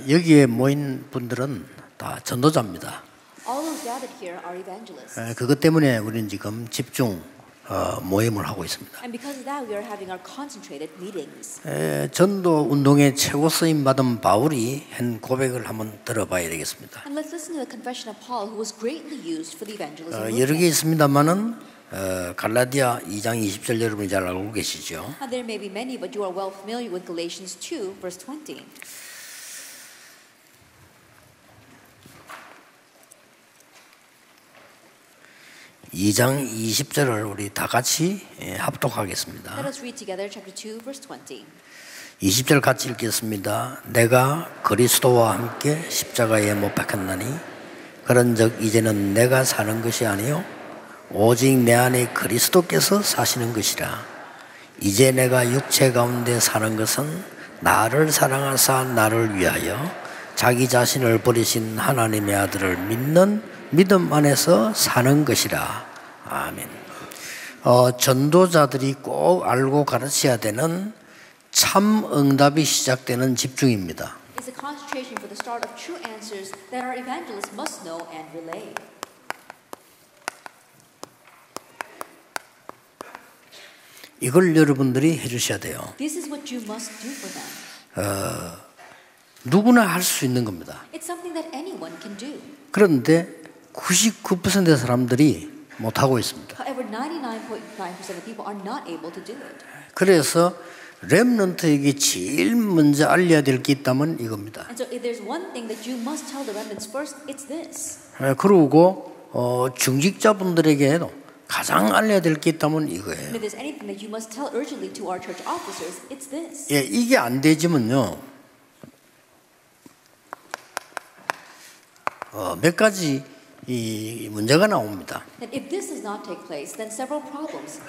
여기에 모인 분들은 다 전도자입니다. All those gathered here are evangelists. 그것 때문에 우리는 지금 집중 모임을 하고 있습니다. And because of that, we are having our concentrated meetings. 전도 운동의 최고 쓰임 받은 바울이 한 고백을 한번 들어봐야 되겠습니다. And let's listen to the confession of Paul, who was greatly used for the evangelism 여러 개 movement. 있습니다만은 갈라디아 2장 20절 여러분이 잘 알고 계시죠? And there may be many, but you are well familiar with Galatians 2, verse 20. 이 장 20절을 우리 다 같이 Let 합독하겠습니다. us read together chapter 2, verse 20. 20절 같이 읽겠습니다. 내가 그리스도와 함께 십자가에 못 박혔나니 그런즉 이제는 내가 사는 것이 아니요 오직 내 안에 그리스도께서 사시는 것이라. 이제 내가 육체 가운데 사는 것은 나를 사랑하사 나를 위하여 자기 자신을 버리신 하나님의 아들을 믿는 믿음 안에서 사는 것이라. 아멘. 전도자들이 꼭 알고 가르쳐야 되는 참 응답이 시작되는 집중입니다. It's a concentration for the start of true answers that our evangelists must know and relay. 이걸 여러분들이 해주셔야 돼요. This is what you must do for them. 누구나 할 수 있는 겁니다. It's something that anyone can do. 그런데 99%의 사람들이 못하고 있습니다. However, 99.9% of people are not able to do it. 그래서 렘넌트에게 제일 먼저 알려야 될 게 있다면 이겁니다. And so if there's one thing that you must tell the remnants first, it's this. 그리고 중직자분들에게도 가장 알려야 될 게 있다면 이거예요. And if there's anything that you must tell urgently to our church officers, it's this. 이게 안 되지만요. 몇 가지 이 문제가 나옵니다. That if this does not take place, then several problems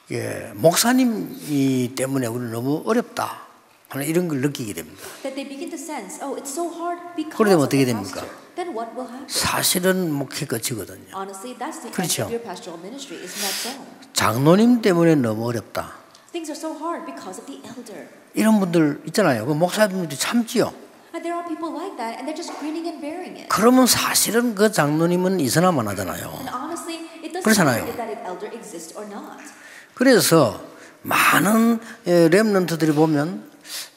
occur. 목사님 때문에 우리 너무 어렵다 하는 이런 걸 느끼게 됩니다. That they begin to sense, oh, it's so hard because 그러면 of 어떻게 the 됩니까? pastor. Then what will happen? 사실은 목회 끝이거든요. Honestly, that's the end 그렇죠. of your pastoral ministry, isn't that so? 장로님 때문에 너무 어렵다. Things are so hard because of the elder. 이런 분들 있잖아요. 그 목사님들이 참지요. And there are people like that, and they're just grinning and bearing it. 그러면 사실은 그 장로님은 이서나만 하잖아요. And honestly, it doesn't 그렇잖아요. matter if that elder exists or not. 그래서 많은 렘넌트들이 보면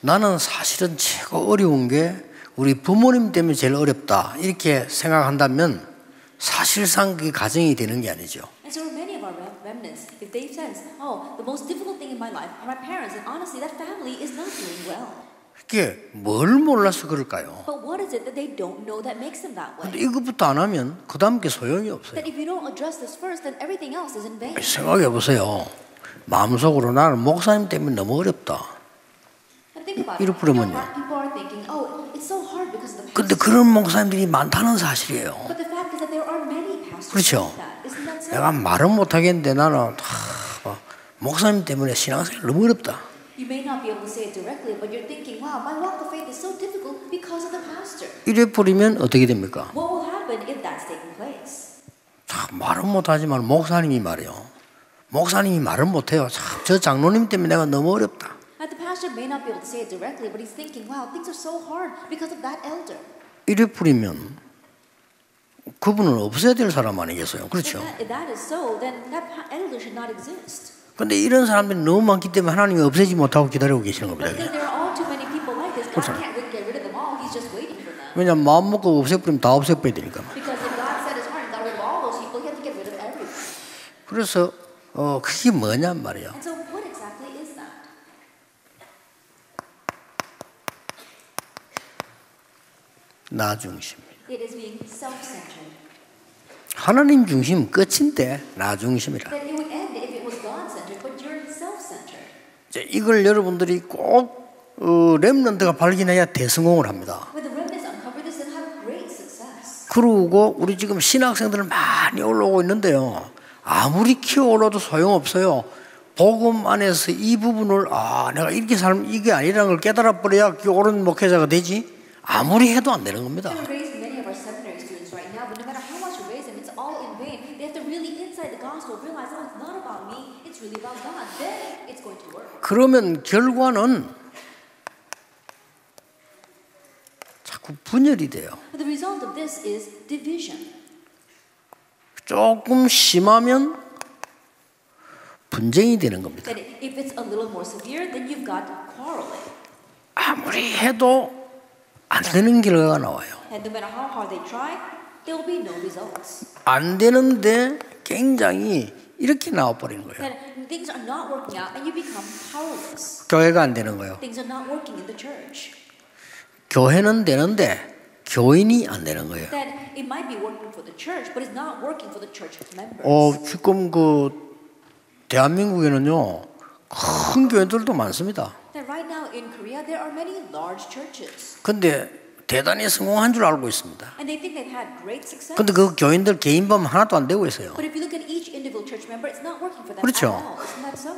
나는 사실은 최고 어려운 게 우리 부모님 때문에 제일 어렵다 이렇게 생각한다면 사실상 그게 가정이 되는 게 아니죠. And so many of our remnants, if they sense, oh, the most difficult thing in my life are my parents, and honestly, that family is not doing well. 그게 뭘 몰라서 그럴까요? But what is it that they don't know that makes them that 근데 way? 이것부터 안 하면 그 다음 게 소용이 없어요. That if you don't address this first, then everything else is in vain. 생각해 보세요. 마음속으로 나는 목사님 때문에 너무 어렵다. And think about it. 이럴 뿐이면요. People are thinking, oh, it's so hard because of the 근데 pastor. 그런 목사님들이 많다는 사실이에요. But the fact is that there are many pastors 그렇죠. like that. Isn't that so? 내가 말은 못하겠는데 나는 목사님 때문에 신앙생활 너무 어렵다. You may not be able to say it directly, but you're thinking, wow, my walk of faith is so difficult because of the pastor. 이래 버리면 어떻게 됩니까? What will happen if that's taking place? 말은 못하지만 목사님이 말이요. 목사님이 말은 못해요. 저 장로님 때문에 내가 너무 어렵다. And the pastor may not be able to say it directly, but he's thinking, wow, things are so hard because of that elder. 이래 버리면 그분은 없애야 될 사람 아니겠어요? 그렇죠? If that is so, then that elder should not exist. 근데 이런 사람들이 너무 많기 때문에 하나님이 없애지 못하고 기다리고 계시는 겁니다. Because there are all too many people like this, God 그렇죠. can't get rid of them all. He's just waiting for them. 왜냐하면 마음 먹고 없애버리면 다 없애버려야 되니까. Because if God set his heart and got rid of all those people, he had to get rid of everyone. 그래서 그게 뭐냔 말이에요. And so what exactly is that? 나 중심이에요. It is being self-centered. 하나님 중심 끝인데 나 중심이라. That it would end if it was God-centered, but you're self-centered. 이걸 여러분들이 꼭 렘넌트가 발견해야 대성공을 합니다. When the remnants uncover this, they'll have great success. 그리고 우리 지금 신학생들 많이 올라오고 있는데요. 아무리 키워올라도 소용없어요. 복음 안에서 이 부분을 내가 이렇게 살면 이게 아니라는 걸 깨달아 버려야 옳은 목회자가 되지. 아무리 해도 안 되는 겁니다. We raise many of our seminary students right now, but no matter how much you raise them, it's all in vain. They have to really inside the gospel realize, oh, it's not about me, it's really about God. Then it's going to work. 그러면 결과는 분열이 돼요. But the result of this is division. 조금 심하면 분쟁이 되는 겁니다. That if it's a little more severe, then you've got quarreling. 아무리 해도 안 되는 결과가 나와요. And no matter how hard they try, there will be no results. 안 되는데 굉장히 이렇게 나와버리는 거예요. That things are not working out, and you become powerless. 교회가 안 되는 거예요. Things are not working in the church. 교회는 되는데 교인이 안 되는 거예요. That it might be working for the church, but it's not working for the church members. 지금 대한민국에는요 큰 교회들도 많습니다. That right now in Korea there are many large churches. 근데 대단히 성공한 줄 알고 있습니다. And they think they've had great success. 근데 그 교인들 개인범 하나도 안 되고 있어요. But if you look at each individual church member, it's not working for them 그렇죠. at all. Isn't that so?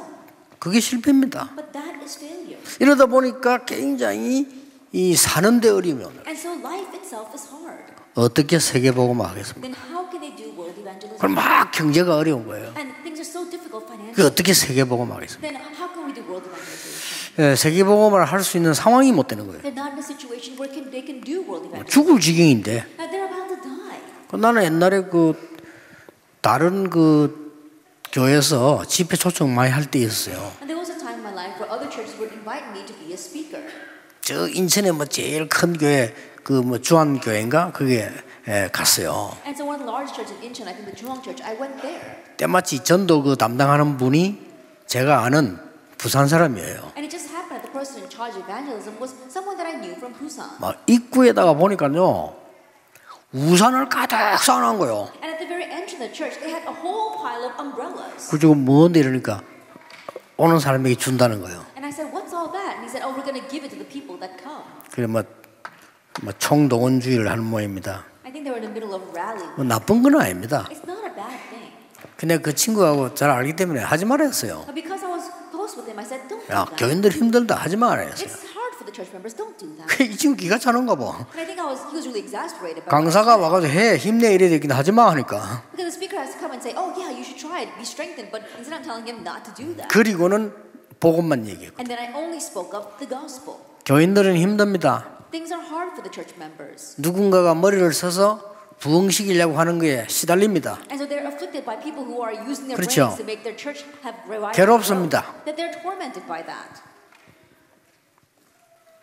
그게 실패입니다. But that is failure. 이러다 보니까 굉장히 이 사는데 어려움이 오는. And so life itself is hard. 어떻게 세계복음화 하겠습니까? Then how can they do world evangelism? 그럼 막 경제가 어려운 거예요. And things are so difficult 그 financially. 어떻게 세계복음화 하겠습니까? Then how can we do world evangelization? 세계복음화를 할 수 있는 상황이 못 되는 거예요. They're not in a situation where they can do world evangelism. 죽을 지경인데. Now they're about to die. 나는 옛날에 다른 교회에서 집회 초청 많이 할 때 있었어요. And there was a time in my life where other churches would invite me to be a speaker. 저 인천에 제일 큰 교회 주안교회인가 그게 갔어요. And so one of the large churches in Incheon, I think the Juang Church, I went there. 때마치 전도 담당하는 분이 제가 아는 부산 사람이에요. And it just happened that the person in charge of evangelism was someone that I knew from Busan. 막 입구에다가 보니까요 우산을 가득 쌓아놓은 거예요. And at the very entrance of the church, they had a whole pile of umbrellas. 그리고 뭔데 이러니까 오는 사람에게 준다는 거예요. And I said, "What's all that?" And he said, "Oh, we're going to give it to the people that come." 그래 총동원주의를 하는 모양입니다. I think they were in the middle of rally. 나쁜 건 아닙니다. It's not a bad thing. 근데 그 친구하고 잘 알기 때문에 하지 말았어요. But because I was close with him, I said, "Don't do 야, that." 교인들 힘들다 하지 말았어요. It's hard for the church members. Don't do that. 이 친구 기가 차는가 봐. And I think he was really exasperated. By 강사가 와가지고 힘내 이래 되긴 하지 마 하니까. because the speaker has to come and say, "Oh yeah, you should try it, be strengthened." But instead, I'm telling him not to do that. 그리고는 복음만 얘기해요. And then I only spoke of the gospel. 교인들은 힘듭니다. Things are hard for the church members. 누군가가 머리를 써서 부흥시키려고 하는 거에 시달립니다. And so they're afflicted by people who are using their 그렇죠. brains to make their church have revival. 괴롭습니다. That they're tormented by that.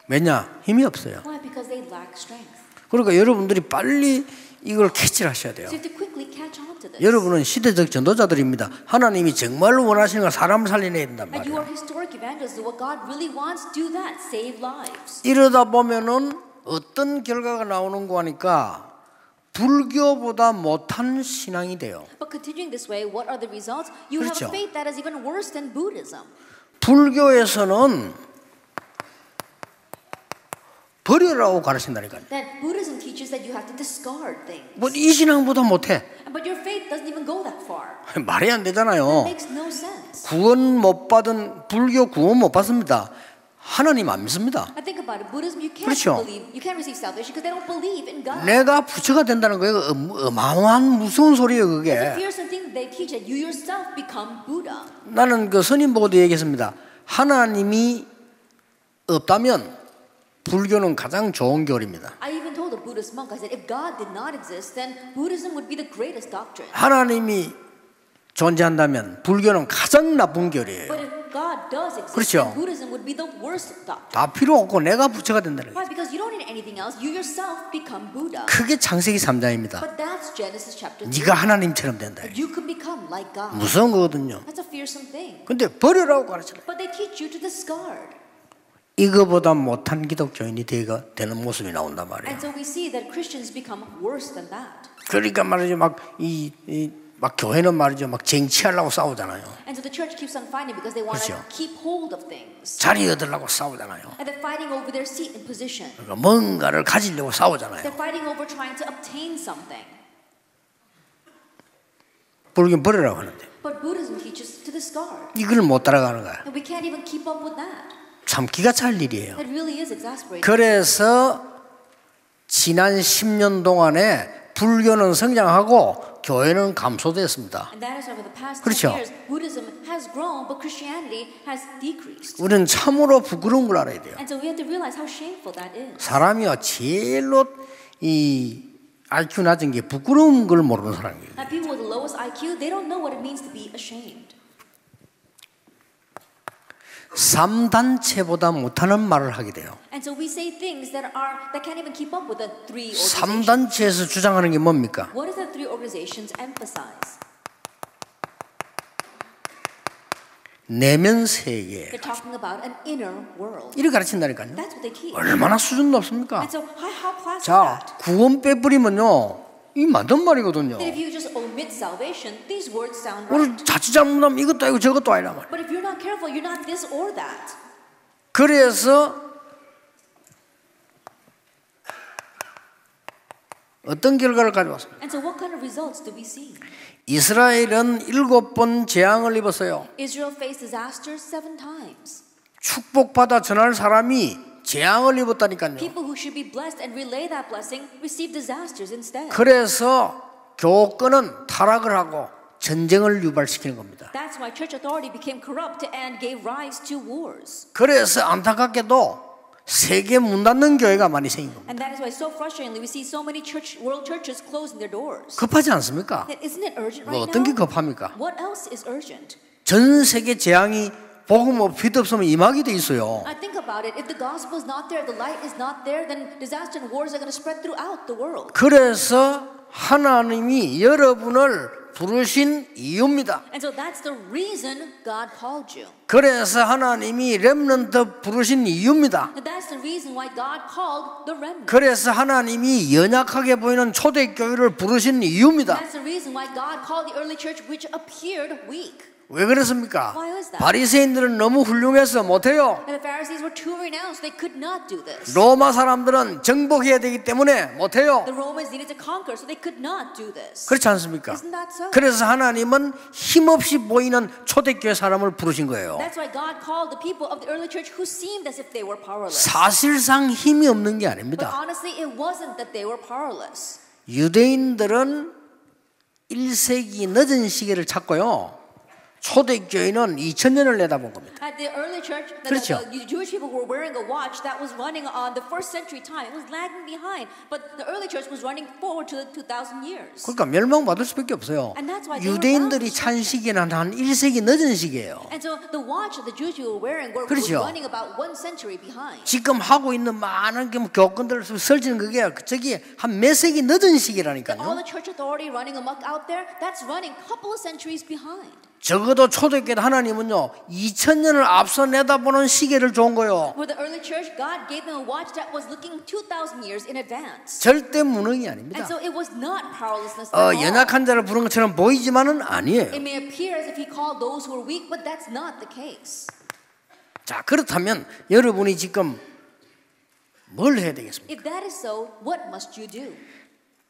왜냐? 힘이 없어요. Why? Because they lack strength. 그러니까 여러분들이 빨리 이걸 캐치를 하셔야 돼요. So you have to quickly catch on to this. 여러분은 시대적 전도자들입니다. 하나님이 정말로 원하시는 걸 사람을 살려내야 된단 And you are 말이에요. historic evangelists. What God really wants, do that. Save lives. 이러다 보면은 어떤 결과가 나오는고 하니까 불교보다 못한 신앙이 돼요. But continuing this way, what are the results? You have 그렇죠. a faith that is even worse than Buddhism. 불교에서는 버리라고 가르친다니까요. That Buddhism teaches that you have to discard things. 이 신앙보다 못해. But your faith doesn't even go that far. 말이 안 That 되잖아요. makes no sense. 구원 못 받은 불교 구원 못 받습니다. 하나님 안 믿습니다. I think about it. Buddhism, you can't 그렇죠. believe, you can't receive salvation because they don't believe in God. 내가 부처가 된다는 거예요. 어마어마한 무서운 소리예요, It's a 그게. fearsome thing that they teach that you yourself become Buddha. 나는 스님 보고도 얘기했습니다. 하나님이 없다면 불교는 가장 좋은 교리입니다. I even told a Buddhist monk, I said, if God did not exist, then Buddhism would be the greatest doctrine. 하나님이 존재한다면 불교는 가장 나쁜 교리예요. But if God does exist, 그렇죠. then Buddhism would be the worst doctrine. 다 필요 없고 내가 부처가 된다는 거예요. Why? Because you don't need anything else. You yourself become Buddha. 그게 창세기 3장입니다. But that's Genesis chapter 2. 네가 하나님처럼 된다. You can become like God. 무서운 거거든요. That's a fearsome thing. 근데 버리라고 가르쳐요. But they teach you to discard. 이거보다 못한 기독교인이 되는 모습이 나온단 말이에요. And so we see that Christians become worse than that. 그러니까 말이죠. 막 교회는 말이죠. 막 쟁취하려고 싸우잖아요. And so the church keeps on fighting because they want to 그렇죠. keep hold of things. 자리 얻으려고 싸우잖아요. And they're fighting over their seat and position. 그러니까 뭔가를 가지려고 싸우잖아요. They're fighting over trying to obtain something. 불교는 버리라고 하는데 But Buddhism teaches to discard. 이걸 못 따라가는 거야. And we can't even keep up with that. 참 기가 찰 일이에요. That really is exasperating. 그래서 지난 10년 동안에 불교는 성장하고 교회는 감소됐습니다. And that is why for the past 10 그렇죠. years, Buddhism has grown, but Christianity has decreased. 우리는 참으로 부끄러운 걸 알아야 돼요. And so we have to realize how shameful that is. 사람이요 제일로 이 IQ 낮은 게 부끄러운 걸 모르는 사람이에요. And people with the lowest IQ, they don't know what it means to be ashamed. 3단체보다 못하는 말을 하게 돼요. And so we say things that can't even keep up with the three organizations. 3단체에서 주장하는 게 뭡니까? What does the three organizations emphasize? 내면 세계. They're talking about an inner world. 이렇게 가르친다니까요. That's what they teach. 얼마나 수준 높습니까? And so how class is 자, that? 구원 빼버리면요 이 맞는 말이거든요. That if you just omit salvation, these words sound 우리 right. 자칫 잘못하면 이것도 아니고 저것도 아니란 말이에요. But if you're not careful, you're not this or that. 그래서 어떤 결과를 가져왔습니까? And so what kind of results do we see? 이스라엘은 7번 재앙을 입었어요. Israel faced disasters 7 times. 축복받아 전할 사람이 재앙을 입었다니까요. People who should be blessed and relay that blessing receive disasters instead. 그래서 교권은 타락을 하고 전쟁을 유발시키는 겁니다. That's why church authority became corrupt and gave rise to wars. 그래서 안타깝게도 세계 문 닫는 교회가 많이 생긴 겁니다. And that is why so frustratingly we see so many world churches closing their doors. 급하지 않습니까? Isn't it urgent 뭐 right 어떤 게 now? 급합니까? What else is urgent? 전 세계 재앙이 복음 없이 빛 없으면 임하게 돼 있어요. I think about it. If the gospel is not there, the light is not there, then disaster and wars are going to spread throughout the world. 그래서 하나님이 여러분을 부르신 이유입니다. And so that's the reason God called you. 그래서 하나님이 렘넌트 부르신 이유입니다. And that's the reason why God called the remnant. 그래서 하나님이 연약하게 보이는 초대교회를 부르신 이유입니다. That's the reason why God called the early church, which appeared weak. 왜 그렇습니까? Why is that? 바리새인들은 너무 훌륭해서 못해요. And the Pharisees were too renowned, so they could not do this. 로마 사람들은 정복해야 되기 때문에 못해요. The Romans needed to conquer, so they could not do this. 그렇지 않습니까? Isn't that so? 그래서 하나님은 힘없이 보이는 초대교회 사람을 부르신 거예요. That's why God called the people of the early church who seemed as if they were powerless. 사실상 힘이 없는 게 But 아닙니다. honestly, it wasn't that they were powerless. 유대인들은 1세기 늦은 시기를 찾고요. 초대교회는 2000년을 내다본 겁니다. At the early church, 그렇죠. the Jewish people were wearing a watch that was running on the first century time. It was lagging behind, but the early church was running forward to 2,000 years. 그러니까 멸망받을 수밖에 없어요. And that's why they were 유대인들이 bound. 찬 시기는 한 1세기 늦은 시기예요. And so the watch that the Jewish people were wearing was 그렇죠. running about 1 century behind. 지금 하고 있는 많은 교권들을 설치는 그게 저기 한 몇 세기 늦은 All 시기라니까요. the church authority running amok out there, that's running a couple of centuries behind. 적어도 초대교회 하나님은요 2000년을 앞서 내다보는 시계를 준 거예요. With the early church, God gave them a watch that was looking 2,000 years in advance. 절대 무능이 And 아닙니다. so it was not powerlessness at all. 연약한 자를 부른 것처럼 보이지만은 아니에요. It may appear as if he called those who were weak, but that's not the case. 자, 그렇다면 여러분이 지금 뭘 해야 되겠습니까? If that is so, what must you do?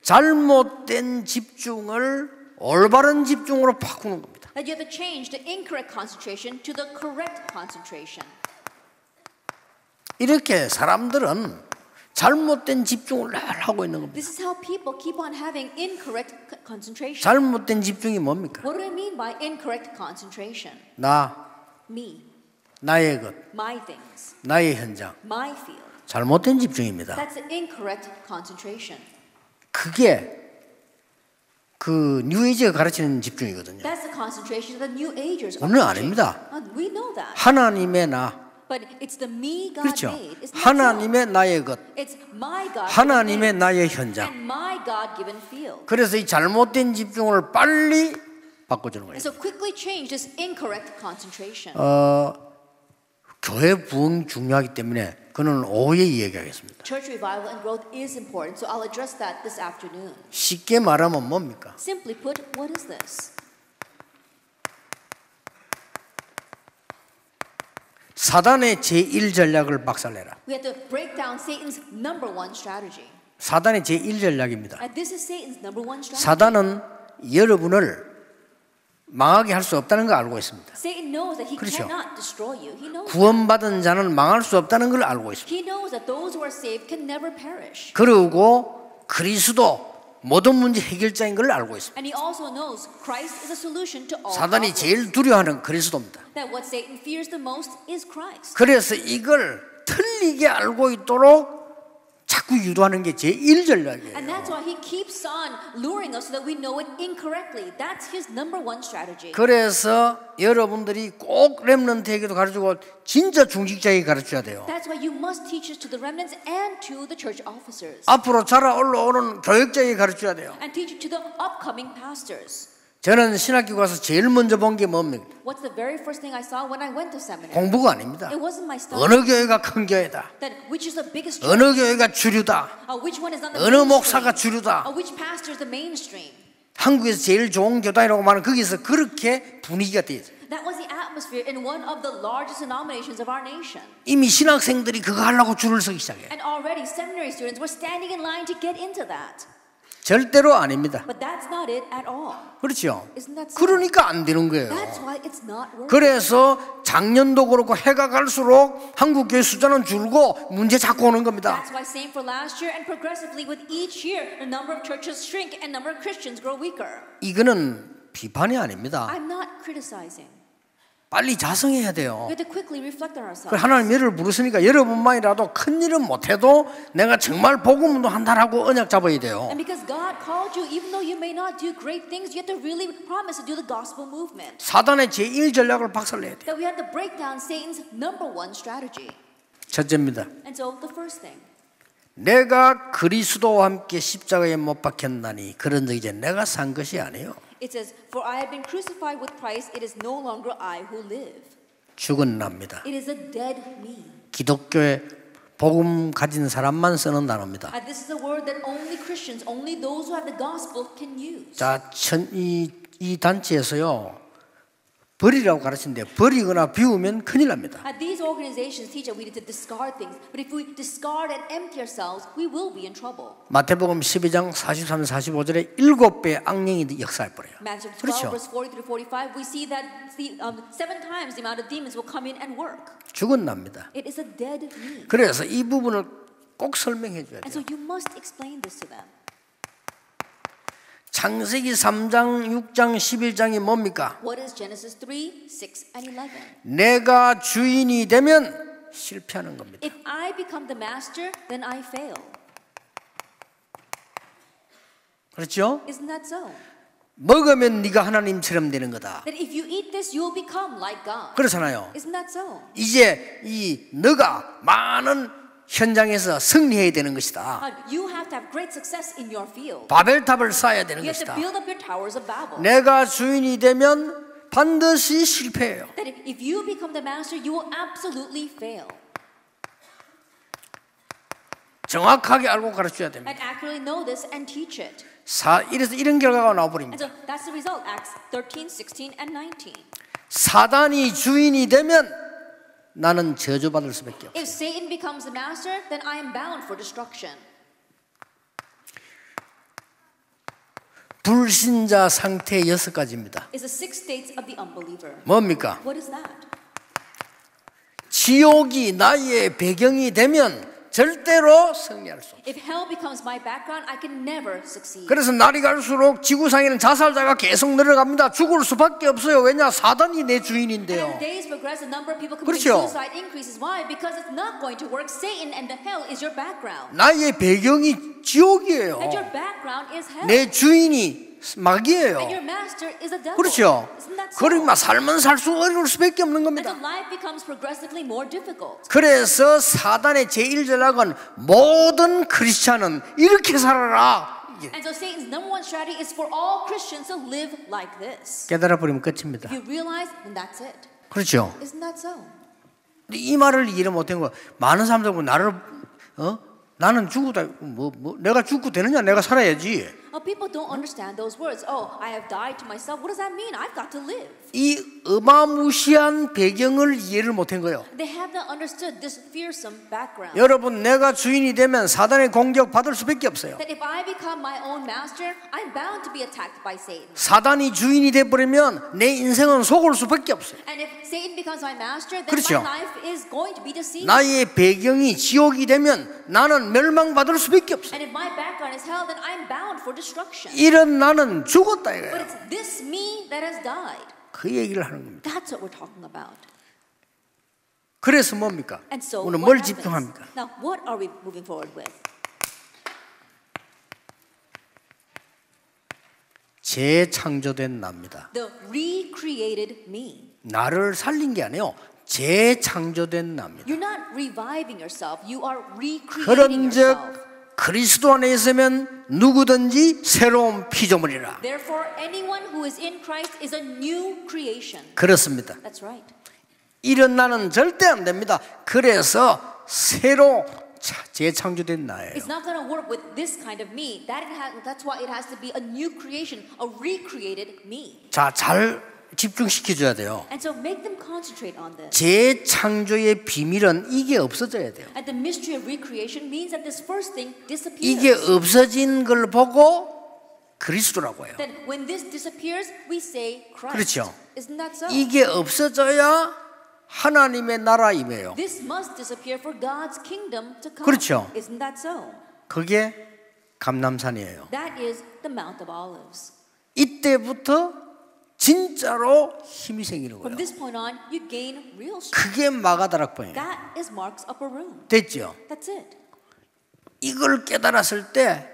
잘못된 집중을 올바른 집중으로 바꾸는 겁니다. That you have to change the incorrect concentration to the correct concentration. 이렇게 사람들은 잘못된 집중을 늘 하고 있는 겁니다. This is how people keep on having incorrect concentration. 잘못된 집중이 뭡니까? What do I mean by incorrect concentration? 나, Me, 나의 것, my things, 나의 현장. my field. 잘못된 집중입니다. That's the incorrect concentration. 그게 그 뉴에이지가 가르치는 집중이거든요. That's the concentration that the New Agers are 오늘 teaching. 아닙니다. We know that. 하나님의 나, But it's the me God 그렇죠. made. It's not 하나님의 나의 것, so. It's my God 하나님의 given 나의 things 현장. and my God given field. 그래서 이 잘못된 집중을 빨리 바꿔주는 거예요. And so quickly change this incorrect concentration. 교회 부흥 중요하기 때문에 그는 오후에 이야기하겠습니다. Church revival and growth is important, so I'll address that this afternoon. 쉽게 말하면 뭡니까? Simply put, what is this? 사단의 제1전략을 박살내라. We have to break down Satan's number one strategy. 사단의 제1전략입니다. And this is Satan's number one strategy. 사단은 여러분을 망하게 할 수 없다는 걸 알고 있습니다. Satan knows that he 그렇죠. cannot destroy you. He knows. 구원받은 자는 망할 수 없다는 걸 알고 있습니다. He knows that those who are saved can never perish. 그리고 그리스도 모든 문제 해결자인 걸 알고 있습니다. And he also knows Christ is a solution to all 사단이 problems. 제일 두려워하는 그리스도입니다. That what Satan fears the most is Christ. 그래서 이걸 틀리게 알고 있도록 자꾸 유도하는 게 제1 전략이에요. And that's why he keeps on luring us so that we know it incorrectly. That's his number one strategy. 그래서 여러분들이 꼭 렘넌트에게도 가르치고 진짜 중직자에게 가르쳐야 돼요. That's why you must teach this to the remnants and to the church officers. 앞으로 자라 올라오는 교역자에게 가르쳐야 돼요. And teach it to the upcoming pastors. 저는 신학교 가서 제일 먼저 본 게 뭡니까? What's the very first thing I saw when I went to seminary? 공부가 아닙니다. It wasn't my study. 어느 교회가 큰 교회다. That which is the biggest church? 어느 교회가 주류다. Which one is on the 어느 mainstream? 목사가 주류다. Which pastor is the mainstream? 한국에서 제일 좋은 교단이라고 말하는 거기서 그렇게 분위기가 돼 있어요. That was the atmosphere in one of the largest denominations of our nation. 이미 신학생들이 그거 하려고 줄을 서기 시작해요. And already seminary students were standing in line to get into that. 절대로 아닙니다. But that's not it at all. 그렇죠? Isn't that so? 그러니까 안 되는 거예요. That's why it's not working. 그래서 작년도 그렇고 해가 갈수록 한국 교회 숫자는 줄고 문제 자꾸 오는 겁니다. That's why same for last year and progressively with each year the number of churches shrink and number of Christians grow weaker. 이거는 비판이 아닙니다. I'm not criticizing. 빨리 자성해야 돼요. We have to quickly reflect on ourselves. 하나님 예를 부르시니까 여러분만이라도 큰 일은 못해도 내가 정말 복음도 한다라고 언약 잡아야 돼요. And because God called you, even though you may not do great things, you have to really promise to do the gospel movement. 사단의 제1 전략을 박살내야 돼요. That we have to break down Satan's number one strategy. 첫째입니다. And so the first thing. 내가 그리스도와 함께 십자가에 못 박혔나니 그런 적 이제 내가 산 것이 아니에요. It says, "For I have been crucified with Christ; it is no longer I who live. 죽은 납니다. It is a dead me." 기독교에 복음 가진 사람만 쓰는 단어입니다. And this is a word that only Christians, only those who have the gospel can use. 자, 이 단체에서요 버리라고 가르치는데 버리거나 비우면 큰일 납니다. These organizations teach that we need to discard things, but if we discard and empty ourselves, we will be in trouble. 마태복음 12장 43, 45절에 7배의 악령이 역사할 거예요. Matthew 12, 그렇죠. verse 40 through 45, we see that 7 times the amount of demons will come in and work. 죽은 납니다. It is a dead me. 그래서 이 부분을 꼭 설명해 줘야 And 돼요. so you must explain this to them. 창세기 3장, 6장, 11장이 뭡니까? What is Genesis 3, 6, and 11? 내가 주인이 되면 실패하는 겁니다. If I become the master, then I fail. 그렇죠? Isn't that so? 먹으면 네가 하나님처럼 되는 거다. That if you eat this, you will become like God. 그렇잖아요. Isn't that so? 이제 이 너가 많은 현장에서 승리해야 되는 것이다. You have to have great success in your field. 바벨탑을 쌓아야 되는 You have to 것이다. build up your towers of Babel. 내가 주인이 되면 반드시 실패해요. That if you become the master, you will absolutely fail. 정확하게 알고 가르쳐야 됩니다. And accurately know this and teach it. 이래서 이런 결과가 And 나와버립니다. so that's the result, Acts 13, 16, and 19. 사단이 주인이 되면 나는 저주받을 수밖에 없어요. If Satan becomes the master, then I am bound for destruction. 불신자 상태 6가지입니다. It's the 6 states of the unbeliever. 뭡니까? What is that? 지옥이 나의 배경이 되면 절대로 승리할 수 없어요. If hell becomes my background, I can never succeed. 그래서 날이 갈수록 지구상에는 자살자가 계속 늘어갑니다. 죽을 수밖에 없어요. 왜냐? 사단이 내 And as 주인인데요. days progress, the number of people committing 그렇죠. suicide increases. Why? Because it's not going to work. Satan and the hell is your background. 나의 배경이 지옥이에요. And your background is hell. 내 주인이 마귀예요. And your master is a devil. 그렇죠. Isn't that so? 그러니까 살면 살수록 어려울 수밖에 없는 And so 겁니다. life becomes progressively more difficult. 그래서 사단의 제1 전략은 모든 크리스찬은 이렇게 살아라. And so Satan's number one strategy is for all Christians to live like this. 깨달아 버리면 끝입니다. If you realize, then that's it. 그렇죠. Isn't that so? 이 말을 이해 못한 거 많은 사람들 보면 나를 나는 죽어도 내가 죽고 되느냐? 내가 살아야지. People don't understand those words. Oh, I have died to myself. What does that mean? I've got to live. 이 어마무시한 배경을 이해를 못한 거예요. They have not understood this fearsome background. 여러분, 내가 주인이 되면 사단의 공격 받을 수밖에 없어요. That if I become my own master, I'm bound to be attacked by Satan. 사단이 주인이 돼버리면 내 인생은 속을 수밖에 없어요. And if Satan becomes my master, then 그렇죠. my life is going to be deceived. 나의 배경이 지옥이 되면 나는 멸망받을 수밖에 없어요. And if my background is hell, then I'm bound for destruction. 이런 나는 죽었다 But 이거예요. it's this me that has died. 그 얘기를 하는 겁니다. That's what we're talking about. 그래서 뭡니까? And so 오늘 what 뭘 happens? 집중합니까? Now, what are we moving forward with? 재창조된 나입니다. The recreated me. 나를 살린 게 아니에요. 재창조된 나입니다. You're not reviving yourself. You are recreating 그런즉 yourself. 그리스도 안에 있으면 누구든지 새로운 피조물이라. Therefore, anyone who is in Christ is a new creation. 그렇습니다. That's right. 이런 나는 절대 안 됩니다. 그래서 새로 재창조된 나예요. It's not going to work with this kind of me. That's why it has to be a new creation, a recreated me. 자, 잘 집중시켜줘야 돼요. And so make them concentrate on this. 재창조의 비밀은 이게 없어져야 돼요. And the mystery of recreation means that this first thing disappears. 이게 없어진 걸 보고 그리스도라고 해요. Then when this disappears, we say Christ. 그렇죠. Isn't that so? 이게 없어져야 하나님의 나라임이에요. This must disappear for God's kingdom to come. 그렇죠. Isn't that so? 그게 감람산이에요. That is the Mount of Olives. 이때부터 진짜로 힘이 생기는 From 거예요. this point on, you gain real strength. 그게 마가다락방이에요. That is Mark's upper room. 됐죠? That's it. 이걸 깨달았을 때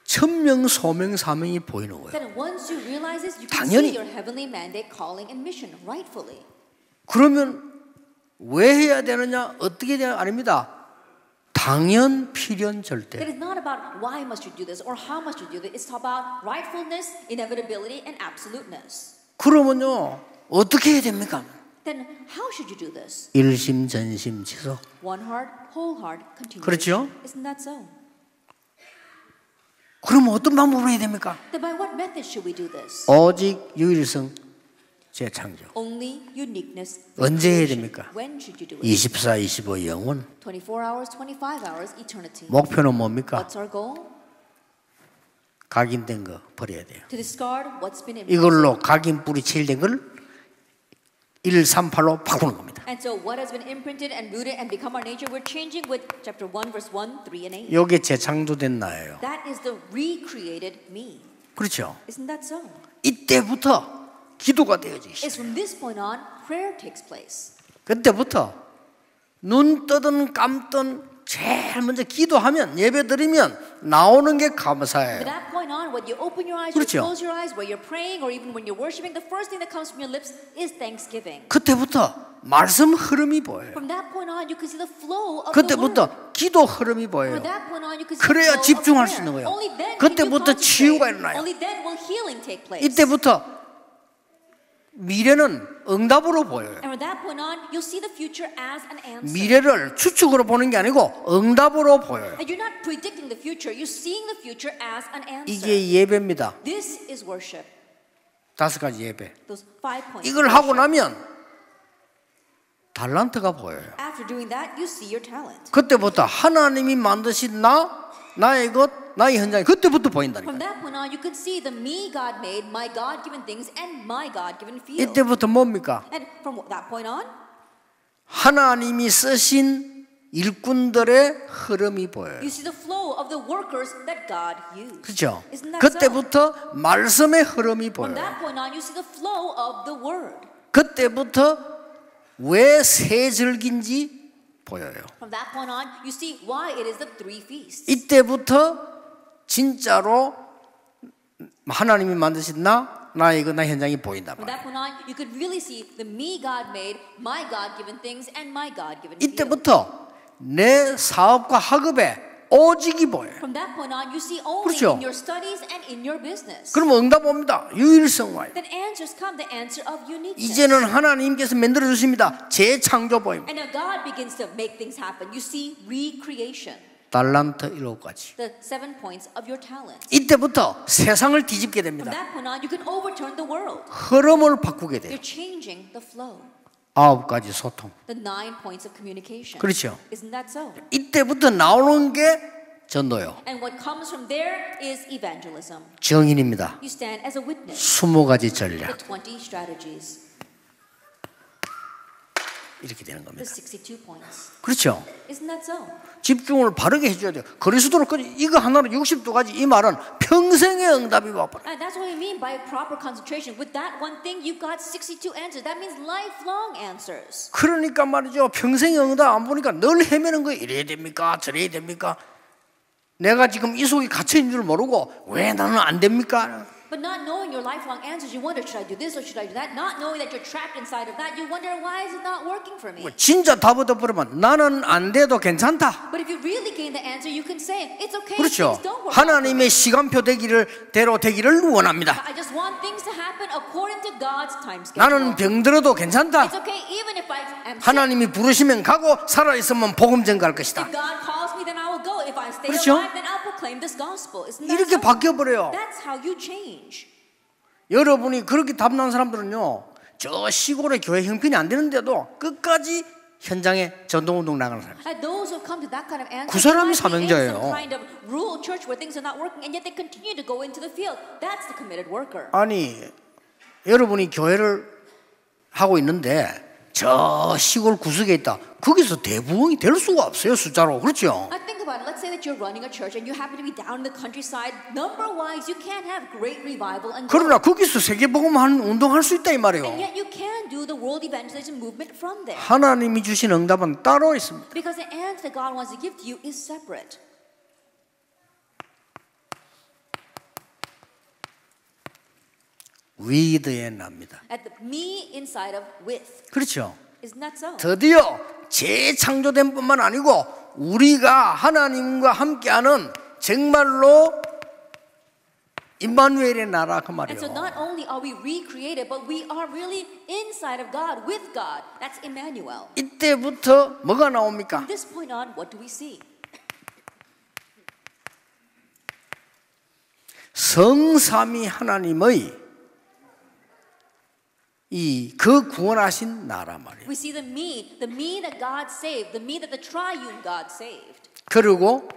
천명, 소명, 사명이 보이는 거예요. Then once you realize this, you can 당연히. see your heavenly mandate, calling, and mission rightfully. 그러면 왜 해야 되느냐, 어떻게 되냐 아닙니다. 당연, 필연, 절대. It is not about why must you do this or how must you do this. It's about rightfulness, inevitability, and absoluteness. 그러면요 어떻게 해야 됩니까? Then how should you do this? 일심전심지속. One heart, whole heart, continuation. 그렇죠? Isn't that so? 그럼 어떤 방법으로 해야 됩니까? Then by what method should we do this? 오직 유일성 재창조. Only uniqueness. 언제 해야 recreation. 됩니까? When should you do it? 24, 25 영원. 24 hours, 25 hours, eternity. 목표는 뭡니까? What's our goal? 각인된 거 버려야 돼요. To discard what's been imprinted. 이걸로 각인 뿌리 체일된 걸 138로 바꾸는 겁니다. And so what has been imprinted and rooted and become our nature, we're changing with chapter 1, verse 1, 3, and 8. 이게 재창조된 나예요. That is the recreated me. 그렇죠? Isn't that so? 이때부터 기도가 되어지기 It's 시작해요. from this point on, prayer takes place. 그때부터 눈 뜨든 감든 제일 먼저 기도하면 예배 드리면 나오는 게 From 감사예요. that point on, when you open your eyes, 그렇죠. you close your eyes, where you're praying, or even when you're worshiping, the first thing that comes from your lips is thanksgiving. 그때부터 말씀 흐름이 보여요. From that point on, you can see the flow of the word. 그때부터 기도 흐름이 보여요. From that point on, you can see 그래야 the flow of 집중할 수 prayer. 있는 거예요. Only then 그때부터 can you 치유가 concentrate. 일어나요. Only then will healing take place. 이때부터 미래는 응답으로 보여요. And from that point on, you'll see the future as an answer. 미래를 추측으로 보는 게 아니고 응답으로 보여요. And you're not predicting the future, you're seeing the future as an answer. 이게 예배입니다. This is worship. 5가지 예배. Those 5 points. 이걸 of 하고 worship. 나면 달란트가 보여요. After doing that, you see your talent. 그때부터 하나님이 만드신 나의 것, 나의 현장이 그때부터 From 보인다니까요. that point on, you can see the me God made, my God-given things, and my God-given field. 이때부터 뭡니까? And from that point on, 하나님이 쓰신 일꾼들의 흐름이 보여요. you see the flow of the workers that God used. 그렇죠? Isn't that 그때부터 말씀의 흐름이 From 보여요. that point on, you see the flow of the word. 그때부터 왜 세 절기인지 보여요. From that point on, you see why it is the 3 feasts. 이때부터 진짜로 하나님이 만드신 나의 그 나 현장이 보인다. From that point on, you could really see the me God made, my God-given things, and my God-given field. 이때부터 내 사업과 학업에 오직이 보여요. From that point on, you see only 그렇죠. in your studies and in your business. 그러면 응답 옵니다. 유일성 와요. Then answers come, the answer of uniqueness. 이제는 하나님께서 만들어 주십니다. 재창조 보입니다. And now God begins to make things happen. You see recreation. 달란트 7가지. The 7 points of your talents. 이때부터 세상을 뒤집게 From 됩니다. that point on, you can overturn the world. 흐름을 바꾸게 돼요. You're changing the flow. 9가지 소통. The 9 points of communication. 그렇죠. Isn't that so? 이때부터 나오는 게 전도요. And what comes from there is evangelism. 증인입니다. You stand as a witness. 20가지 The 전략. 20 strategies. 이렇게 되는 The 겁니다. 62 points. 그렇죠. Isn't that so? 집중을 바르게 해줘야 돼요. 그리스도로까지 이거 하나로 60도까지 이 말은 평생의 응답이 와버려. And that's what we mean by proper concentration. With that one thing, you've got 62 answers. That means lifelong answers. 그러니까 말이죠. 평생의 응답 안 보니까 늘 헤매는 거예요. 이래야 됩니까? 저래야 됩니까? 내가 지금 이 속에 갇혀있는 줄 모르고 왜 나는 안 됩니까? But not knowing your lifelong answers, you wonder, should I do this or should I do that? Not knowing that you're trapped inside of that, you wonder, why is it not working for me? 진짜 답 얻어버리면 나는 안 돼도 괜찮다. But if you really gain the answer, you can say, it's okay if 그렇죠. things don't work out for me. 하나님의 시간표 대로 되기를 원합니다. I just want things to happen according to God's time 나는 schedule. 병들어도 괜찮다. It's okay even if I am sick. 하나님이 부르시면 가고 살아있으면 복음 전가할 것이다. If God calls me, then I will go. If I stay 그렇죠? alive, then I'll proclaim this gospel. Isn't that 이렇게 so? 바뀌어버려요. That's how you change. 여러분이 그렇게 답난 사람들은요, 저 시골의 교회 형편이 안 되는데도 끝까지 현장에 전도운동 나가는 사람. And those who come to that kind of answer, 그 사람이 they might be in 사명자예요. some kind of rural church where things are not working, and yet they continue to go into the field. That's the committed worker. 아니, 여러분이 교회를 하고 있는데 저 시골 구석에 있다. 거기서 대부흥이 될 수가 없어요, 숫자로. 그렇죠? Now think about it. Let's say that you're running a church and you happen to be down in the countryside. Number-wise, you can't have great revival and 그러나 growth. 거기서 세계복음 하는 운동할 수 있다 이 And 말이에요. yet you can do the world evangelism movement from there. 하나님이 주신 응답은 따로 있습니다. Because the answer that God wants to give to you is separate. 위드에 납니다. At the me inside of with. 그렇죠? Isn't that so? 드디어 재창조된 뿐만 아니고 우리가 하나님과 함께하는 정말로 임마누엘의 나라 그 And so 말이에요. not only are we recreated, but we are really inside of God, with God. That's Emmanuel. 이때부터 뭐가 나옵니까? From this point on, what do we see? 성삼위 하나님의 그 구원하신 나라 말이에요. We see the me that God saved, the me that the triune God saved, 그리고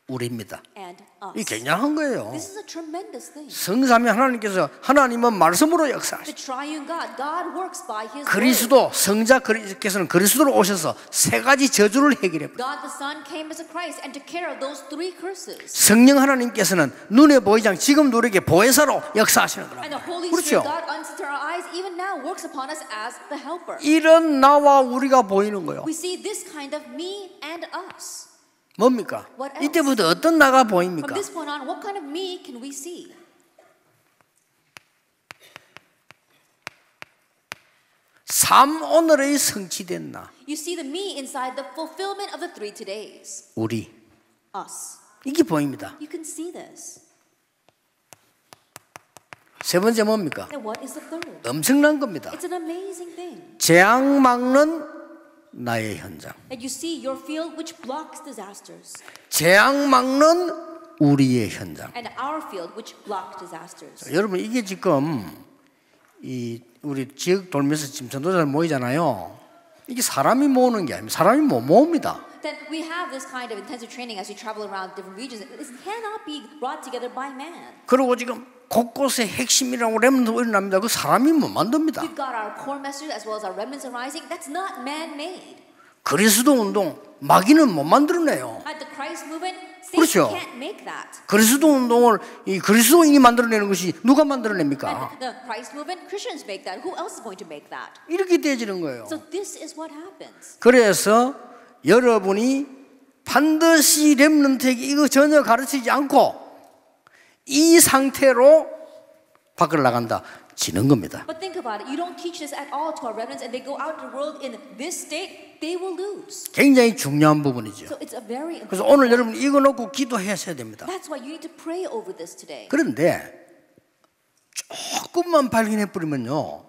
우리입니다. and us. 이 굉장한 거예요. This is a tremendous thing. 성삼위 하나님께서 하나님은 말씀으로 역사하시고 The triune God, God works by His word. 그리스도 성자께서는 그리스도로 오셔서 세 가지 저주를 해결해. God the Son came as a Christ and took care of those 3 curses. 성령 하나님께서는 눈에 보이지 않게 지금 우리에게 보혜사로 역사하시는 And the 거랍니다. Holy 그렇죠? Spirit, God unseen our eyes, even now works upon us as the helper. 이런 나와 우리가 보이는 거예요. We see this kind of me and us. 뭡니까? What else? 이때부터 어떤 나가 From 보입니까? this point on, what kind of me can we see? 삶 오늘의 성취된 나. You see the me inside the fulfillment of the 3 todays. 우리. Us. 이게 보입니다. You can see this. 세 번째 뭡니까? And what is the third? 엄청난 겁니다. It's an amazing thing. 재앙 막는 나의 현장. That you see your field which blocks disasters. 재앙 막는 우리의 현장. And our field which blocks disasters. 여러분 이게 지금 우리 지역 돌면서 지금 전도자들 모이잖아요. 이게 사람이 모으는 게 아니면 사람이 못 모읍니다. Then we have this kind of intensive training as we travel around different regions. This cannot be brought together by man. 그리고 지금 곳곳에 핵심이라고 렘넌트가 일어납니다. 그 사람이 못 만듭니다. We've got our core messages as well as our remnants arising. That's not man-made. 그리스도 운동 마귀는 못 만들어내요. At the Christ movement, Satan 그렇죠. can't make that. 그리스도 운동을 이 그리스도인이 만들어내는 것이 누가 만들어냅니까? And the Christ movement, Christians make that. Who else is going to make that? 이렇게 되어지는 거예요. So this is what happens. 그래서 여러분이 반드시 렘넌트에게 이거 전혀 가르치지 않고 이 상태로 밖을 나간다. 지는 겁니다. But think about it. You don't teach this at all to our remnants and they go out in the world in this state, they will lose. 굉장히 중요한 부분이죠. So it's a very important. 그래서 오늘 여러분 이거 놓고 기도하셔야 됩니다. That's why you need to pray over this today. 그런데 조금만 발견해 버리면요.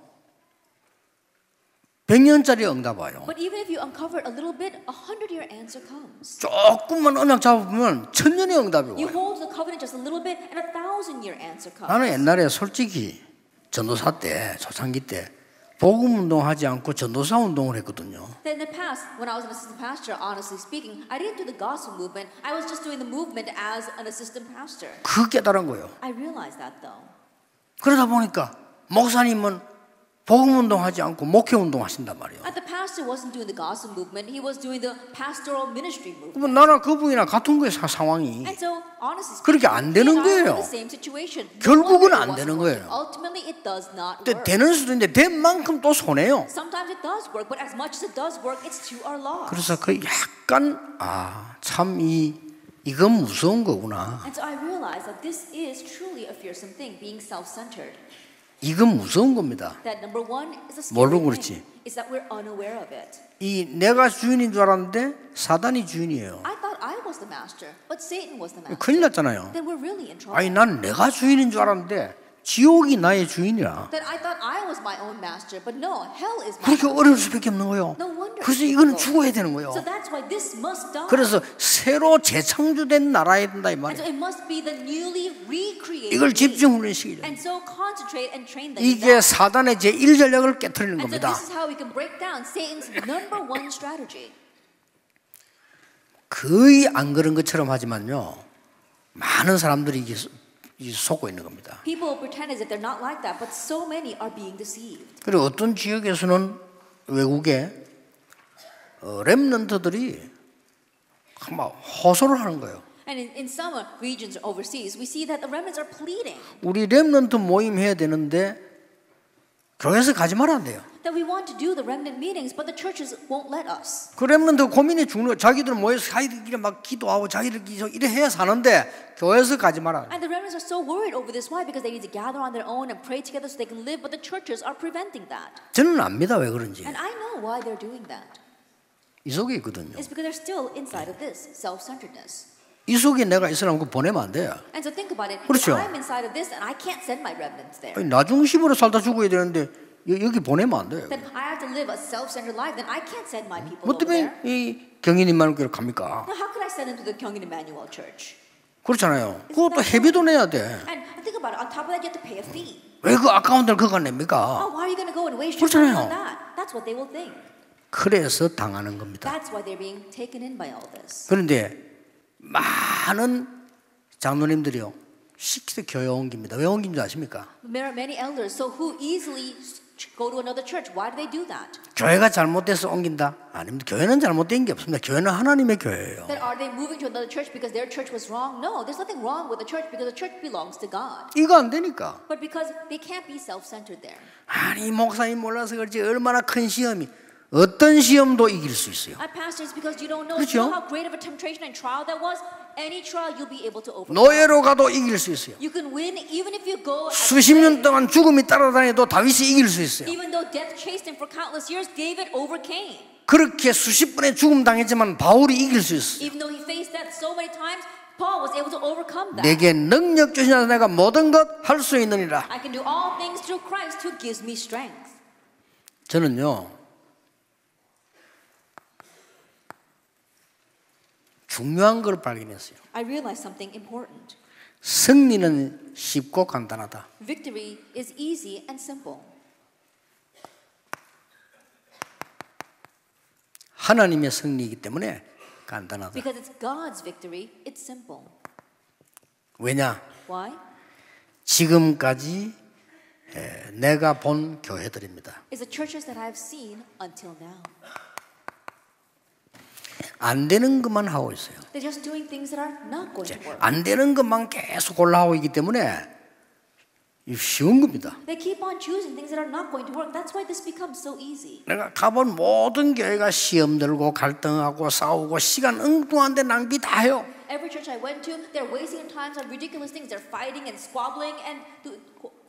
100년짜리 응답 와요. But even if you uncover it a little bit, 100-year answer comes. 조금만 언약 잡으면 1000년의 응답이 You 와요. hold the covenant just a little bit, and 1,000-year answer comes. 나는 옛날에 솔직히 전도사 때, 초창기 때 복음 운동하지 않고 전도사 운동을 했거든요. Then in the past, when I was an assistant pastor, honestly speaking, I didn't do the gospel movement. I was just doing the movement as an assistant pastor. 그 깨달은 거예요. I realized that though. 그러다 보니까 목사님은 복음 운동하지 않고 목회 운동하신단 말이에요. And the pastor wasn't doing the gospel movement. He was doing the pastoral ministry movement. 그러면 나랑 그분이랑 같은 거예요, 상황이. And so, honestly 그렇게 speaking, 안 되는 he and I were 거예요. in the same situation. 결국은 No 안 wonder it 되는 wasn't 거예요. working. Ultimately, it does not 근데 work. 되는 수도 있는데 된 만큼 또 손해요. Sometimes it does work, but as much as it does work, it's to our loss. 그래서 그 약간 참 이건 무서운 거구나. And so I realized that this is truly a fearsome thing, being self-centered. 이건 무서운 겁니다. That number one is a 뭘로 scary 그렇지? thing, is that we're unaware of it. 이 내가 주인인 줄 알았는데 사단이 주인이에요. I thought I was the master, but Satan was the master. 큰일 났잖아요. Then we're really in trouble. 아니 난 내가 주인인 줄 알았는데 지옥이 나의 주인이야. Then I thought I was my own master, but no, hell is my 그렇게 master. 어려울 수밖에 없는 거예요. No wonder. 그래서 it's 이거는 difficult. 죽어야 되는 거예요. So that's why this must die. 그래서 새로 재창조된 나라에 된다 이 And 말이에요. so it must be the newly recreated. 이걸 me. 집중 훈련시키죠. And so concentrate and train them. in 이게 that. 사단의 제1전략을 깨트리는 And so 겁니다. this is how we can break down Satan's number one strategy. 거의 안 그런 것처럼 하지만요. 많은 사람들이 이게 속고 있는 겁니다. People pretend as if they're not like that, but so many are being deceived. 그리고 어떤 지역에서는 외국에 렘넌트들이 막 호소를 하는 거예요. And in some regions overseas, we see that the remnants are pleading 우리 렘넌트 모임 해야 되는데 교회에서 가지 말아야 돼요. that we want to do the remnant meetings, but the churches won't let us. 그 렘넌트 고민이 죽는 거예요. 자기들 모여서 자기들끼리 막 기도하고 자기들끼리 이래 해야 사는데 교회에서 가지 말아야 돼요. And the remnants are so worried over this. Why? Because they need to gather on their own and pray together so they can live, but the churches are preventing that. 저는 압니다 왜 그런지. And I know why they're doing that. 이 속에 있거든요. It's because they're still inside of this self-centeredness. 이 속에 내가 있으라면 그거 보내면 안 돼요. And so think about it. 그렇죠. If I'm inside of this and I can't send my remnants there, 아니, 나중심으로 살다 죽어야 되는데 여기 보내면 안 돼요. then I have to live a self-centered life. Then I can't send my people 뭐 over there. 때문에 이 경인님만 교회를 갑니까? Now, how could I send them to the Kyungin Emmanuel Church? 그렇잖아요. 그것도 회비도 내야 돼. And think about it. On top of that, you have to pay a fee. 왜 그 아까운 데를 그거 냅니까? Oh, why are you going to go and waste your time 그렇잖아요. on that? That's what they will think. 그래서 당하는 겁니다. That's why they're being taken in by all this. 그런데 많은 장로님들이요 시키서 교회 옮깁니다. 왜 옮긴지 아십니까? There are many elders, so who easily go to another church? Why do they do that? 교회가 잘못돼서 옮긴다? 아닙니다. 교회는 잘못된 게 없습니다. 교회는 하나님의 교회예요. Then are they moving to another church because their church was wrong? No, there's nothing wrong with the church because the church belongs to God. 이거 안 되니까. But because they can't be self-centered there. 아니 목사님 몰라서 그렇지 얼마나 큰 시험이 어떤 시험도 이길 수 있어요. Pastors, because you don't know, 그렇죠? you know how great of a temptation and trial that was. Any trial you'll be able to overcome. 노예로 가도 이길 수 있어요. You can win even if you go. as 수십 년 slave. 동안 죽음이 따라다녀도 다윗이 이길 수 있어요. Even though death chased him for countless years, David overcame. 그렇게 수십 번의 죽음 당했지만 바울이 이길 수 있어요. Even though he faced that so many times, Paul was able to overcome that. 내게 능력 주시나 내가 모든 것 할 수 있느니라. I can do all things through Christ who gives me strength. 저는요 중요한 걸 발견했어요. I realized something important. 승리는 쉽고 간단하다. Victory is easy and simple. 하나님의 승리이기 때문에 간단하다. Because it's God's victory, it's simple. 왜냐? Why? 지금까지 내가 본 교회들입니다. It's the churches that I've seen until now. 안 되는 것만 하고 있어요. They're just doing things that are not going to work. 안 되는 것만 계속 골라하고 있기 때문에 쉬운 겁니다. They keep on choosing things that are not going to work. That's why this becomes so easy. 내가 가본 모든 교회가 시험 들고 갈등하고 싸우고 시간 엉뚱한데 낭비 다 해요. Every church I went to, they're wasting their time on ridiculous things. They're fighting and squabbling and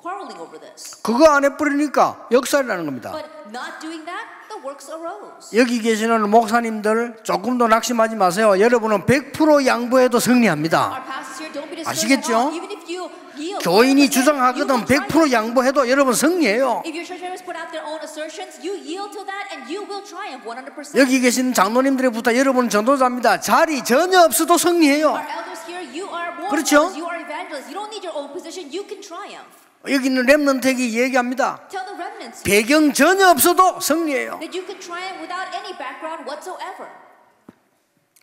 quarreling over this. 그거 안 해버리니까 역살이라는 겁니다. But not doing that, the works arose. 여기 계시는 목사님들 조금도 낙심하지 마세요. 여러분은 100% 양보해도 승리합니다. Our pastors here, don't be discouraged 아시겠죠? at all. Even if you yield. 교인이 100%, 주장하거든 you will 100% 양보해도 여러분 승리해요. If your church members put out their own assertions, you yield to that and you will triumph 100%. 여기 계신 장로님들부터 여러분 전도자입니다. 자리 전혀 없어도 승리해요. Our elders here, you are more 그렇죠? you are evangelists. You don't need your own position. You can triumph. 여기 있는 렘넌트에게 얘기합니다. Tell the remnants 배경 전혀 없어도 승리해요. that you can triumph without any background whatsoever.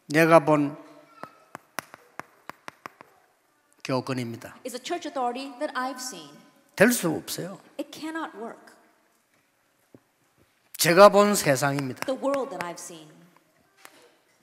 내가 본 교권입니다. It's a church authority that I've seen. 될 수 없어요. It cannot work. 제가 본 세상입니다. The world that I've seen,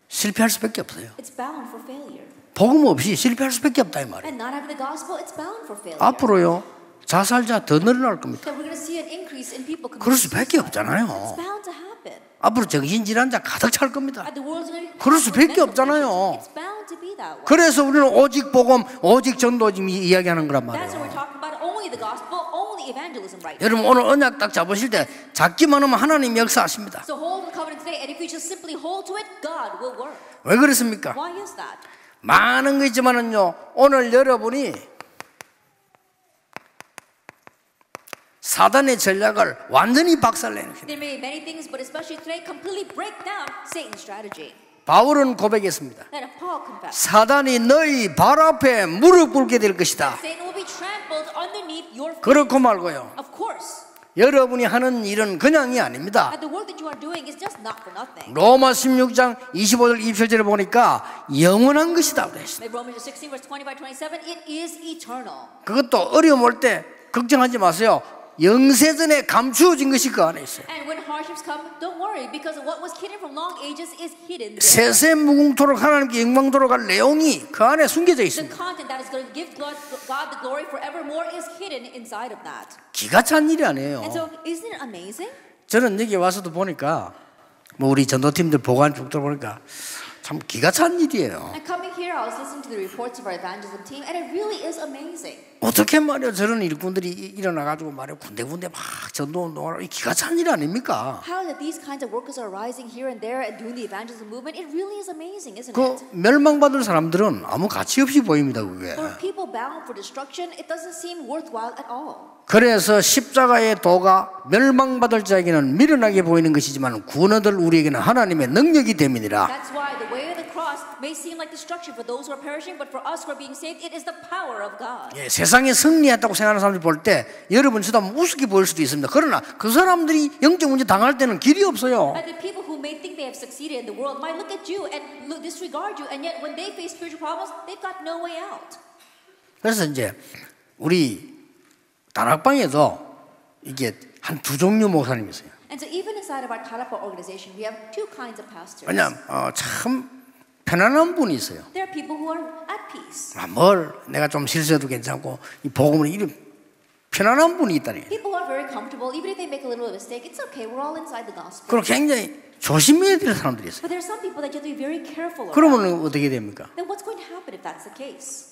실패할 수밖에 없어요. it's bound for failure. 복음 없이 실패할 수밖에 없다 이 말이에요. And not having the gospel, it's bound for failure. 앞으로요 자살자 더 늘어날 겁니다. That we're going to see an increase in people 그럴 committing 수밖에 suicide. 없잖아요. It's bound to happen. 앞으로 정신질환자 가득 찰 겁니다. And the world's going to be 그럴 수밖에 mental 없잖아요. patients. It's bound to be that way. 그래서 우리는 오직 복음, 오직 전도 지금 이야기하는 거란 That's what we're 말이에요. talking about. Only the gospel, only evangelism right now. 여러분 오늘 언약 딱 잡으실 때 잡기만 하면 하나님 역사하십니다. So hold the covenant today, and if you just simply hold to it, God will work. 왜 그렇습니까? Why is that? 많은 거 있지만은요 오늘 여러분이 사단의 전략을 완전히 박살내는 거예요. There may be many things, but especially today, completely break down Satan's strategy. 바울은 고백했습니다. That Paul confessed. 사단이 너희 발 앞에 무릎 꿇게 될 것이다. Satan will be trampled underneath your feet. 그렇고 말고요. Of course. 여러분이 하는 일은 그냥이 아닙니다. And the work that you are doing is just not for nothing. 로마 16장 25절 27절에 보니까 영원한 것이다 그랬어요. Romans 16 verse 25-27, it is eternal. 그것도 어려움 올 때 걱정하지 마세요. 영세전에 감추어진 것이 그 안에 있어요. And when hardships come, don't worry, because what was hidden from long ages is hidden there. 세세 무궁토록 하나님께 영광 돌아갈 내용이 그 안에 숨겨져 The 있습니다. content that is going to give God the glory forevermore is hidden inside of that. 기가 찬 일이 아니에요. And so, isn't it amazing? 저는 여기 와서도 보니까 뭐 우리 전도팀들 보관 쭉 들어보니까 참 기가 찬 일이에요. And coming here, I was listening to the reports of our evangelism team, and it really is amazing. 어떻게 말이야 저런 일꾼들이 일어나가지고 말이야 군데군데 막 전도운동하고 기가 찬 일 아닙니까? How that these kinds of workers are rising here and there and doing the evangelism movement, it really is amazing, isn't 그 it? 멸망받을 사람들은 아무 가치 없이 보입니다 그게. For people bound for destruction, it doesn't seem worthwhile at all. 그래서 십자가의 도가 멸망받을 자에게는 미련하게 보이는 것이지만 구원 얻을 우리에게는 하나님의 능력이 됨이니라. That's why the way of the cross may seem like destruction for those who are perishing, but for us who are being saved, it is the power of God. 예, 세상에 승리했다고 생각하는 사람들 볼 때 여러분 쳐다보면 우습게 보일 수도 있습니다. 그러나 그 사람들이 영적 문제 당할 때는 길이 없어요. And the people who may think they have succeeded in the world might look at you and disregard you, and yet when they face spiritual problems, they've got no way out. 그래서 이제 우리 다락방에도 이게 한 두 종류 목사님이 있어요. And so even inside of our Tarapa organization, we have two kinds of pastors. 왜냐하면 참 편안한 분이 있어요. There are people who are at peace. 뭘 내가 좀 실수해도 괜찮고 이 복음은 이런 편안한 분이 있다니. People who are very comfortable, even if they make a little mistake, it's okay. We're all inside the gospel. 그리고 굉장히 조심해야 될 사람들이 있어요. But there are some people that you have to be very careful of. 그러면 어떻게 됩니까? Then what's going to happen if that's the case?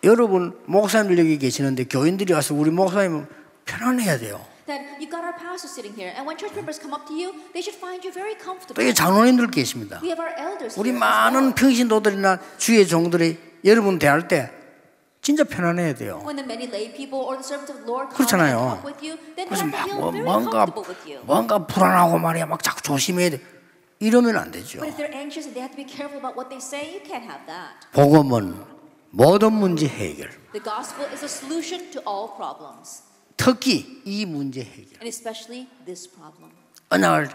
여러분 목사님들 여기 계시는데 교인들이 와서 우리 목사님은 편안해야 돼요. That you got our pastors sitting here, and when church members come up to you, they should find you very 또 comfortable. 여기 장로님들 계십니다. We have our elders 우리 here as well. 많은 평신도들이나 주의 종들이 여러분 대할 때 진짜 편안해야 돼요. When the many lay people or the servants of the Lord come and 그렇잖아요. talk with you, then they 그래서 have to 막 feel very 뭔가 comfortable with you. 불안하고 말이야 막 자꾸 조심해야 돼. 이러면 안 되죠. But if they're anxious and they have to be careful about what they say, you can't have that. 복음은 모든 문제 해결. The gospel is a solution to all problems, 특히 이 문제 해결. and especially this problem. 언약을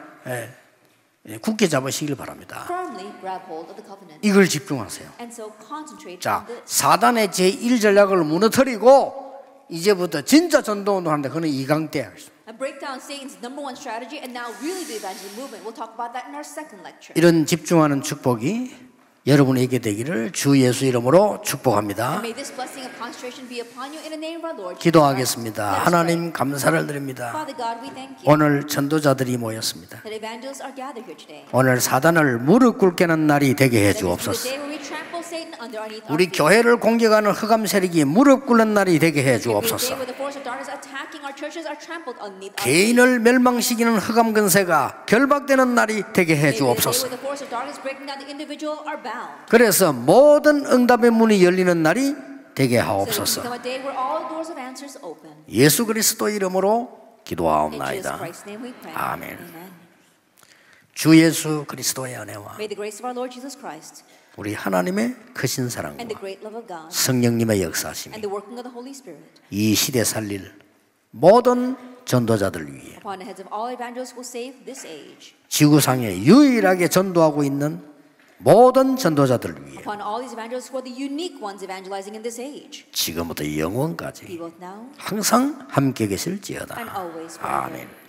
굳게 잡으시길 바랍니다. Firmly grab hold of the covenant. 이걸 집중하세요. And so concentrate 자, on this. 사단의 제1 전략을 무너뜨리고 이제부터 진짜 전도운동 하는데 그는 2강 때 하겠습니다. And break down Satan's number one strategy and now really the evangelism movement. We'll talk about that in our second lecture. 이런 집중하는 축복이 여러분에게 되기를 주 예수 이름으로 축복합니다. And may this blessing of concentration be upon you in the name of our Lord. 기도하겠습니다. 하나님 감사를 드립니다. Father God, we thank you 오늘 전도자들이 모였습니다. that evangelists are gathered here today. 오늘 사단을 무릎 꿇게 하는 날이 되게 해 That this is the 주옵소서. day where we trample Satan underneath our 우리 feet. 교회를 공격하는 흑암 세력이 무릎 꿇는 날이 되게 해 It may be the day 주옵소서. where the force of darkness attacking our churches are trampled underneath our feet. 개인을 멸망시키는 흑암 근세가 결박되는 날이 되게 해 May be the day 주옵소서. where the force of darkness breaking down the individual are bound. 그래서 모든 응답의 문이 열리는 날이 되게 So it will 하옵소서. become a day where all doors of answers open. 예수 그리스도 이름으로 In Jesus 기도하옵나이다. Christ's name we pray. 아멘. Amen. 주 예수 그리스도의 은혜와 May the grace of our Lord Jesus Christ 우리 하나님의 크신 사랑과 and the great love of God 성령님의 역사심이 and the working of the Holy Spirit 이 시대 살릴 모든 전도자들 위해 upon the heads of all evangelists who will save this age, 지구상에 유일하게 전도하고 있는 모든 전도자들 위해 upon all these evangelists who are the unique ones evangelizing in this age, 지금부터 be 영원까지 both now 항상 함께 계실지어다. and always forever. 아멘.